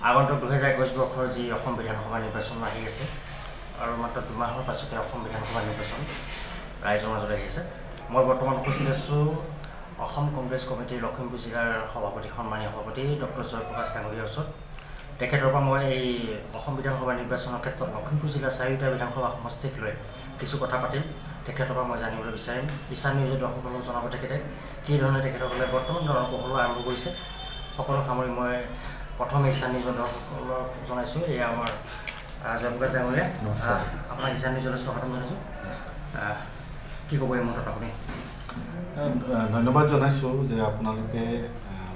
আগন্তুক 2021 বৰ্ষৰ যি অসম বিধানসভা নিৰ্বাচন আহি আছে আৰু মাত্ৰ 2 মাহৰ পাছতে অসম বিধানসভা নিৰ্বাচন ৰাইজৰ মাজত আহি আছে। মই বৰ্তমান উপস্থিত আছোঁ অসম কংগ্ৰেছ কমিটিৰ লখিমপুৰ জিলাৰ সভাপতি সন্মানীয় সভাপতি ডক্টৰ জয়প্ৰকাশ ডাঙৰীয়াৰ ওচৰত। তেখেতৰ পৰা মই এই অসম বিধানসভা নিৰ্বাচনৰ ক্ষেত্ৰত লখিমপুৰ জিলাৰ 4টা বিধানসভা সমষ্টিক লৈ কিছু কথা পাতিম। তেখেতৰ পৰা মই জানিবলৈ বিচাৰিম ঈশান নিউজৰ দৰ্শকসকলক জনাব তেখেতে কি ধৰণে তেখেতসকলে বৰ্তমান কৌশল আৰম্ভ কৰিছে। সকলো সামৰি মই প্ৰথমে ঈশান নিউজৰ দৰ্শকসকলক জনাইছোঁ। এয়া আমাৰ জয়প্ৰকাশ ডাঙৰীয়া, আপোনাক ঈশান নিউজলৈ স্বাগতম জনাইছোঁ। কি ক'ব এই মুহূৰ্তত আপুনি? ধন্যবাদ জনাইছোঁ যে আপোনালোকে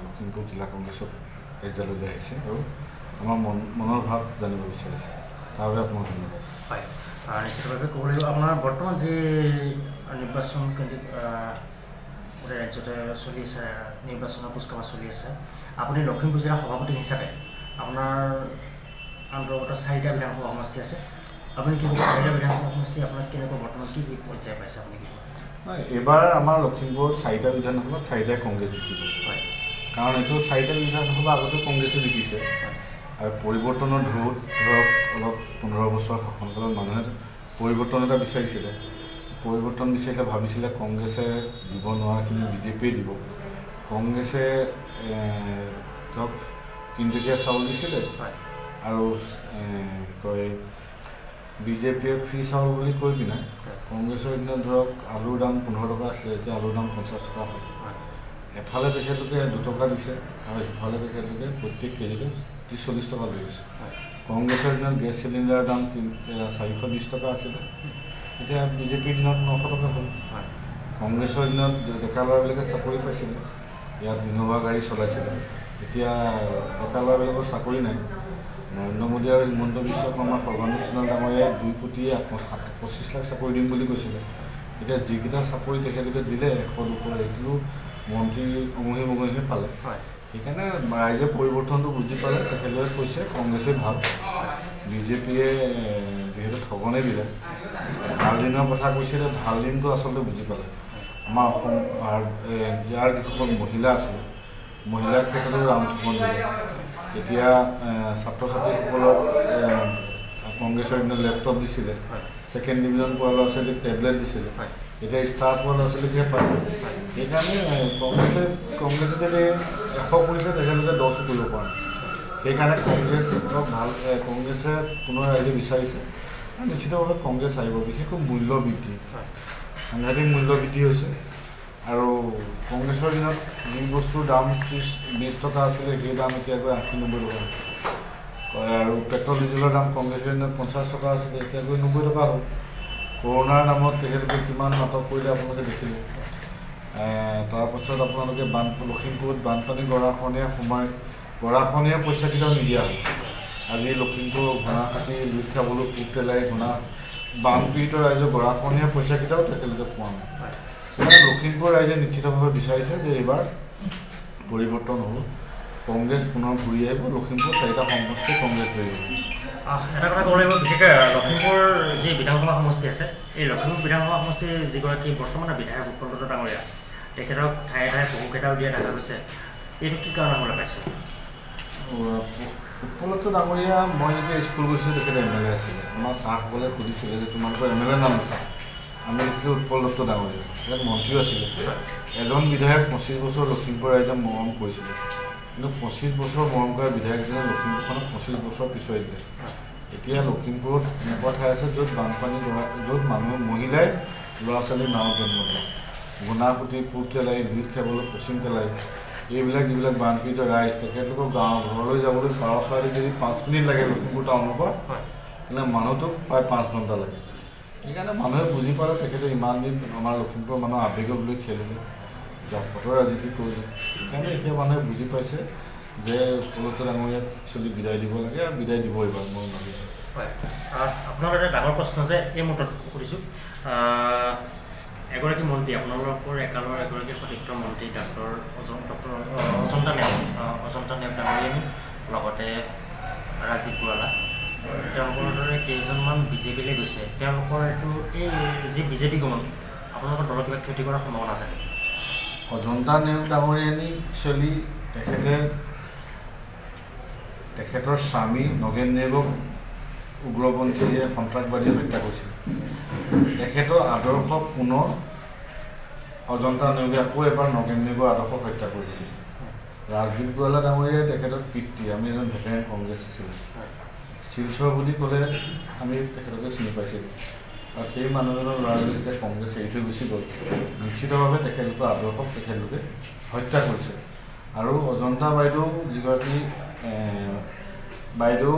লখিমপুৰ জিলা কংগ্ৰেছৰ কাৰ্যালয়লৈ আহিছে আৰু আমাৰ মনৰ ভাৱ জানিব বিচাৰিছে, তাৰ বাবে আপোনাক ধন্যবাদ। হয়, নিশ্চিতভাৱে ক'ব লাগিব আপোনাৰ বৰ্তমান যি নিৰ্বাচন গোটেই ৰাজ্যতে চলি আছে, নিৰ্বাচনৰ কুচকাৱাজ চলি আছে। আপুনি লখিমপুৰ জিলাৰ সভাপতি হিচাপে আপোনাৰ অন্তৰ্গত 4টা বিধানসভা সমষ্টি আছে। আপুনি কি ক'ব 4টা বিধানসভা সমষ্টি আপোনাক কেনেকুৱা বৰ্তমান কি পৰ্যায় পাইছে আপুনি? এইবাৰ আমাৰ লখিমপুৰত 4টা বিধানসভা 4টাই কংগ্ৰেছ জিকিব। হয়, কাৰণ এইটো 4টা বিধানসভা আগতে কংগ্ৰেছে জিকিছে আৰু পৰিৱৰ্তনৰ ঢৌত ধৰক অলপ 15 বছৰ শাসনকালত মানুহে পৰিৱৰ্তন এটা বিচাৰিছিলে। পৰিৱৰ্তন বিচাৰিলে ভাবিছিলে কংগ্ৰেছে দিব নোৱাৰাখিনি বিজেপিয়ে দিব। কংগ্ৰেছে ধৰক 3 টকীয়া চাউল দিছিলে আৰু কয় বিজেপিয়ে ফ্ৰী চাউল বুলি কৈ পিনে কংগ্ৰেছৰ দিনত ধৰক আলুৰ দাম 15 টকা আছিলে, এতিয়া আলুৰ দাম 50 টকা হ'ল। এফালে তেখেতলোকে 2 টকা দিছে আৰু সিফালে তেখেতলোকে প্ৰত্যেক কেজিতে 30-40 টকা লৈ গৈছে। কংগ্ৰেছৰ দিনত গেছ চিলিণ্ডাৰৰ দাম 420 টকা আছিলে, এতিয়া বিজেপিৰ দিনত 900 টকা হ'ল। কংগ্ৰেছৰ দিনত ডেকা ল'ৰাবিলাকে চাকৰি পাইছিলে, ইয়াত ইন'ভা গাড়ী চলাইছিলে, এতিয়া ডেকা ল'ৰাবিলাকৰ চাকৰি নাই। নৰেন্দ্ৰ মোদী আৰু হিমন্ত বিশ্ব শৰ্মা সৰ্বানন্দ সোণোৱাল ডাঙৰীয়াই 2,25,00,000 চাকৰি দিম বুলি কৈছিলে। এতিয়া যিকেইটা চাকৰি তেখেতলোকে দিলে 100-200 সেইটো মন্ত্ৰী অমহি পালে। সেইকাৰণে ৰাইজে পৰিৱৰ্তনটো বুজি পালে, তেখেতলোকে কৈছে কংগ্ৰেছে ভাল, বিজেপিয়ে যিহেতু ঠগনে দিলে। ভাল দিনৰ কথা কৈছিলে, ভাল দিনটো আচলতে বুজি পালে। আমাৰ অসম ইয়াৰ যিসকল মহিলা আছিল, মহিলাৰ ক্ষেত্ৰতো ৰাম ঠগন দিলে। এতিয়া ছাত্ৰ ছাত্ৰীসকলক কংগ্ৰেছৰ দিনত লেপটপ দিছিলে, 2nd ডিভিজন পোৱা ল'ৰা ছোৱালীক টেবলেট দিছিলে, এতিয়া ষ্টাৰ পোৱা ল'ৰা ছোৱালীকহে পায়। সেইকাৰণে কংগ্ৰেছে যদি 100 কৰিছে তেখেতলোকে 10 কৰিব পৰা নাই। সেইকাৰণে কংগ্ৰেছক কংগ্ৰেছে পুনৰ ৰাইজে বিচাৰিছে আৰু নিশ্চিতভাৱে কংগ্ৰেছ আহিব। বিশেষকৈ মূল্য বৃদ্ধি, সাংঘাতিক মূল্য বৃদ্ধি হৈছে আৰু কংগ্ৰেছৰ দিনত যি বস্তুৰ দাম 30-20 টকা আছিলে সেই দাম এতিয়াকৈ 80-90 টকা আৰু পেট্ৰল ডিজেলৰ দাম কংগ্ৰেছৰ দিনত 50 টকা আছিলে, এতিয়াকৈ 90 টকা হ'ল। কৰোণাৰ নামত তেখেতলোকে কিমান নাটক কৰিলে আপোনালোকে দেখিলে। তাৰপাছত আপোনালোকে লখিমপুৰত বানপানী গৰাখহনীয়া পইচা কেইটাও নিদিয়া হ'ল। আজি লখিমপুৰ ঘোঁৰা কাটি লুইত খাবলৈ পোক পেলাই বানপীড়িত ৰাইজৰ গৰাখহনীয়া পইচাকেইটাও তেখেতলোকে পোৱা নাই। সেইকাৰণে লখিমপুৰ ৰাইজে নিশ্চিতভাৱে বিচাৰিছে যে এইবাৰ পৰিৱৰ্তন হ'ব, কংগ্ৰেছ পুনৰ ঘূৰি আহিব, লখিমপুৰ 4টা সমষ্টি কংগ্ৰেছ লৈ আহিব। এটা কথা ক'ব লাগিব, বিশেষকৈ লখিমপুৰ যি বিধানসভা সমষ্টি আছে, এই লখিমপুৰ বিধানসভা সমষ্টিৰ যিগৰাকী বৰ্তমানৰ বিধায়ক উৎপল ডাঙৰীয়া, তেখেতক ঠায়ে ঠায়ে বহুকেইটাও দিয়া দেখা গৈছে। এইটো কি কাৰণে হ'বলৈ পাইছে? উৎপল ডাঙৰীয়া, মই যেতিয়া স্কুল গৈছোঁ তেখেতে MLA আছিলে। আমাৰ ছাৰসকলে সুধিছিলে যে তোমালোকৰ MLA নাম লিখা, আমি লিখিলোঁ উৎপল ডাঙৰীয়া। ইয়াত মন্ত্ৰীও আছিলে। এজন বিধায়ক 25 বছৰ লখিমপুৰ ৰাইজে মৰম কৰিছিলে, কিন্তু 25 বছৰ মৰম কৰা বিধায়কজনে লখিমপুৰখনক 25 বছৰ পিছুৱাই দিলে। এতিয়া লখিমপুৰত এনেকুৱা ঠাই আছে য'ত বানপানী য'ত মহিলাই ল'ৰা ছোৱালীৰ নাৱত জন্ম দিয়ে, গুণাসুতি পূব তেলাই, লুইত খাবলৈ পশ্চিম তেলাই, এইবিলাক যিবিলাক বানপীড়িত ৰাইজ, তেখেতলোকৰ ঘৰলৈ যাবলৈ 12 ছোৱালী যদি 5 মিনিট লাগে লখিমপুৰ টাউনৰ পৰা, তেনে মানুহটোক প্ৰায় 5 ঘণ্টা লাগে। সেইকাৰণে মানুহে বুজি পালে তেখেতে ইমান দিন আমাৰ লখিমপুৰৰ মানুহৰ আৱেগক লৈ খেলিলে, ফটো ৰাজনীতি কৰিলে। সেইকাৰণে এতিয়া মানুহে বুজি পাইছে যে উৎপল ডাঙৰীয়াক একচুৱেলি বিদায় দিব লাগে আৰু বিদায় দিব এইবাৰ মই ভাবিছোঁ। হয়, আপোনাৰ এটা ডাঙৰ প্ৰশ্ন যে এই মুহূৰ্তত সুধিছোঁ, এগৰাকী মন্ত্ৰী আপোনালোকৰ একালৰ এগৰাকী সতীৰ্থ মন্ত্ৰী ডক্টৰ অজন্তা নেওগ ডাঙৰীয়ানী, লগতে ৰাজদীপ বুৰালা, তেওঁলোকৰ দৰে কেইজনমান বিজেপিলৈ গৈছে। তেওঁলোকৰ এইটো এই যি বিজেপি গমন, আপোনালোকৰ দলৰ কিবা ক্ষতি কৰাৰ সম্ভাৱনা আছে? অজন্তা নেওগ ডাঙৰীয়ানী একচুৱেলি তেখেতৰ স্বামী নগেন নেগক উগ্ৰপন্থীয়ে সন্ত্ৰাসবাদীয়ে হত্যা কৰিছিল। তেখেতৰ আদৰ্শ পুনৰ অজন্তা নেওগে আকৌ এবাৰ নগেন নেগৰ আদৰ্শক হত্যা কৰিছিল। ৰাজদীপ গোৱালা ডাঙৰীয়াই তেখেতৰ পিতৃ, আমি এজন ভেটেৰেন কংগ্ৰেছ আছিলোঁ, শিলচৰ বুলি ক'লে আমি তেখেতকে চিনি পাইছিলোঁ। আৰু সেই মানুহজনৰ ল'ৰাজনে যেতিয়া কংগ্ৰেছ এৰি থৈ গুচি গ'ল, নিশ্চিতভাৱে তেখেতলোকৰ আদৰ্শক তেখেতলোকে হত্যা কৰিছে। আৰু অজন্তা বাইদেউ যিগৰাকী বাইদেউ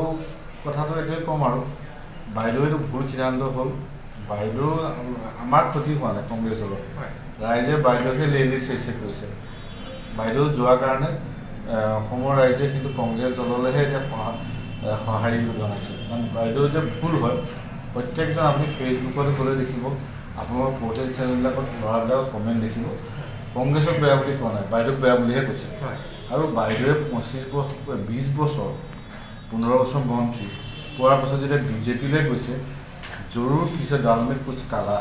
কথাটো এইটোৱে ক'ম, আৰু বাইদেউ এইটো ভুল সিদ্ধান্ত হ'ল। বাইদেউ আমাৰ ক্ষতি হোৱা নাই কংগ্ৰেছ দলত, ৰাইজে বাইদেউকে লেলি চেচে কৰিছে। বাইদেউ যোৱাৰ কাৰণে অসমৰ ৰাইজে কিন্তু কংগ্ৰেছ দললৈহে এতিয়া সঁহাৰি জনাইছে। কাৰণ বাইদেউ যে ভুল হয়, প্ৰত্যেকজন আপুনি ফেচবুকত গ'লে দেখিব, আপোনালোকৰ পৰ্টেল চেনেলবিলাকত ল'ৰাবিলাকক কমেণ্ট দেখিব, কংগ্ৰেছক বেয়া বুলি কোৱা নাই, বাইদেউক বেয়া বুলিহে কৈছে। আৰু বাইদেৱে 20 বছৰ 15 বছৰ মন্ত্ৰী পোৱাৰ পাছত যেতিয়া বিজেপিলৈ গৈছে, জৰুৰ কিছু ডালমেট কুছ কালা,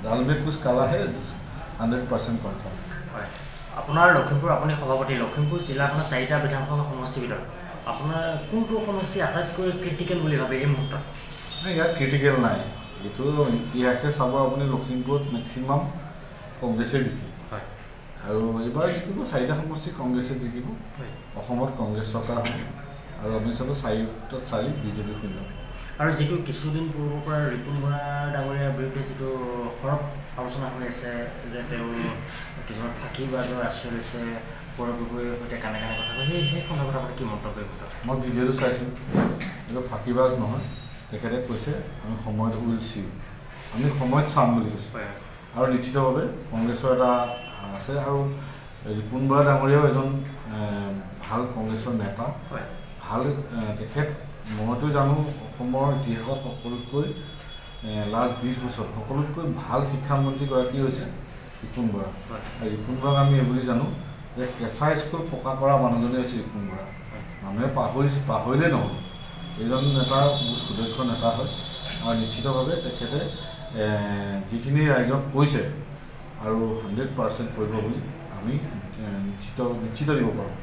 ডালমেট কুছ কালাহে 100% কনফাৰ্ম। আপোনাৰ লখিমপুৰ, আপুনি সভাপতি, লখিমপুৰ জিলাখনৰ 4টা বিধানসভা সমষ্টিৰ ভিতৰত আপোনাৰ কোনটো সমষ্টি আটাইতকৈ ক্ৰিটিকেল বুলি ভাবে এই মুহূৰ্তত? ইয়াত ক্ৰিটিকেল নাই, এইটো ইতিহাসে চাব আপুনি, লখিমপুৰত মেক্সিমাম কংগ্ৰেছে জিকিব। আৰু এইবাৰ জিকিব 4টা সমষ্টি কংগ্ৰেছে জিকিব। অসমত কংগ্ৰেছ চৰকাৰ হ'ব আৰু আমি চাব 4ত 4 বিজেপি পিন্ধব। আৰু যিটো কিছুদিন পূৰ্বৰ পৰা ৰিপুণ বৰা ডাঙৰীয়াৰ বিৰুদ্ধে যিটো সৰব আলোচনা হৈ আছে যে তেওঁ কিছুমান ফাঁকিবাদৰ আশ্ৰয় লৈছে, পৌৰবিভাগৰ সৈতে কাণে কাণে কথা কয়, সেই সন্দৰ্ভত আপুনি কি মন্তব্য কৰিব? মই ভিডিঅ'টো চাইছোঁ, এইটো ফাঁকিবাজ নহয়। তেখেতে কৈছে আমি সময়ত উইল চি, আমি সময়ত চাম বুলি কৈছোঁ। আৰু নিশ্চিতভাৱে কংগ্ৰেছৰ এটা আছে, আৰু ৰিপুণ বৰা ডাঙৰীয়াও এজন ভাল কংগ্ৰেছৰ নেতা, ভাল তেখেত। মইতো জানো অসমৰ ইতিহাসত সকলোতকৈ লাষ্ট 20 বছৰ সকলোতকৈ ভাল শিক্ষামন্ত্ৰীগৰাকী হৈছে ৰিপুণ বৰা। আৰু ৰিপুণ বৰাক আমি এইবুলি জানো যে কেঁচা স্কুল পকা কৰা মানুহজনেই হৈছে ৰিপুণ বৰা। মানুহে পাহৰিলে নহ'ব, এইজন নেতা বহুত সুদক্ষ নেতা হয়। আৰু নিশ্চিতভাৱে তেখেতে যিখিনি ৰাইজক কৈছে আৰু 100% কৰিব বুলি আমি নিশ্চিত দিব পাৰোঁ।